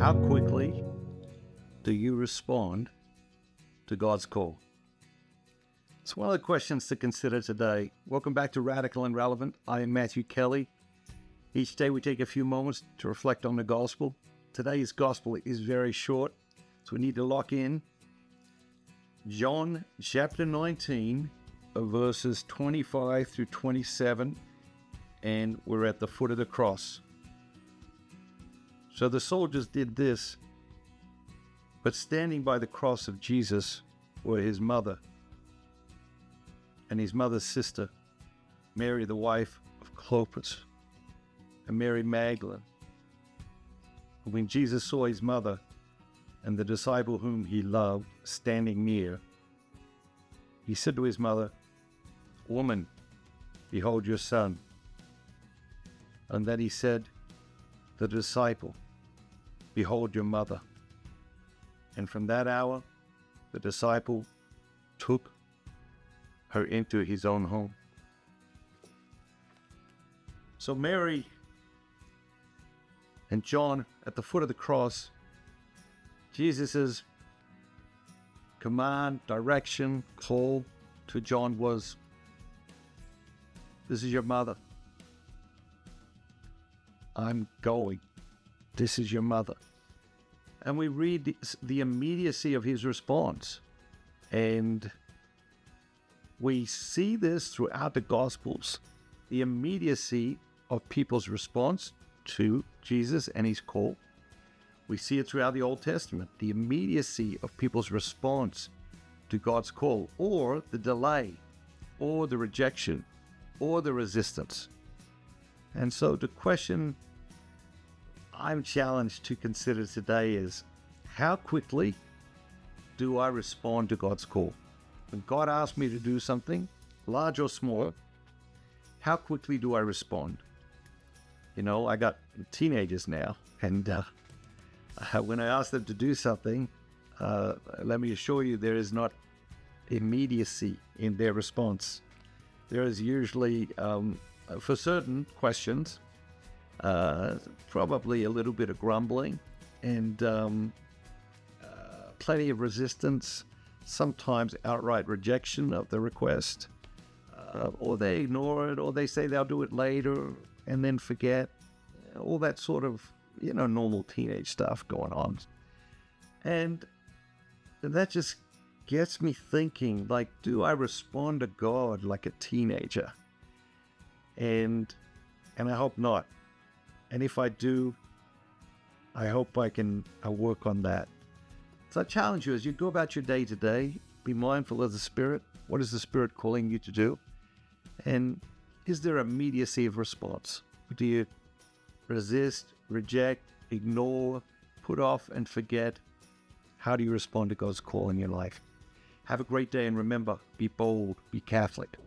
How quickly do you respond to God's call? It's one of the questions to consider today. Welcome back to Radical and Relevant. I am Matthew Kelly. Each day we take a few moments to reflect on the gospel. Today's gospel is very short, so we need to lock in. John chapter 19, verses 25 through 27, and we're at the foot of the cross. So the soldiers did this, but standing by the cross of Jesus were his mother and his mother's sister, Mary, the wife of Clopas, and Mary Magdalene. When Jesus saw his mother and the disciple whom he loved standing near, he said to his mother, "Woman, behold your son." And then he said to the disciple, "Behold your mother." And from that hour, the disciple took her into his own home. So Mary and John at the foot of the cross, Jesus' command, direction, call to John was, "This is your mother. I'm going. This is your mother." And we read the immediacy of his response. And we see this throughout the Gospels, the immediacy of people's response to Jesus and his call. We see it throughout the Old Testament, the immediacy of people's response to God's call, or the delay, or the rejection, or the resistance. And so the question I'm challenged to consider today is, how quickly do I respond to God's call? When God asks me to do something, large or small, how quickly do I respond? You know, I got teenagers now, and when I ask them to do something, let me assure you, there is not immediacy in their response. There is usually, for certain questions, probably a little bit of grumbling and plenty of resistance, sometimes outright rejection of the request, or they ignore it, or they say they'll do it later and then forget. All that sort of, normal teenage stuff going on. And that just gets me thinking, like, do I respond to God like a teenager? And I hope not. And if I do, I hope I can work on that. So I challenge you, as you go about your day today, be mindful of the Spirit. What is the Spirit calling you to do? And is there immediacy of response? Do you resist, reject, ignore, put off, and forget? How do you respond to God's call in your life? Have a great day, and remember, be bold, be Catholic.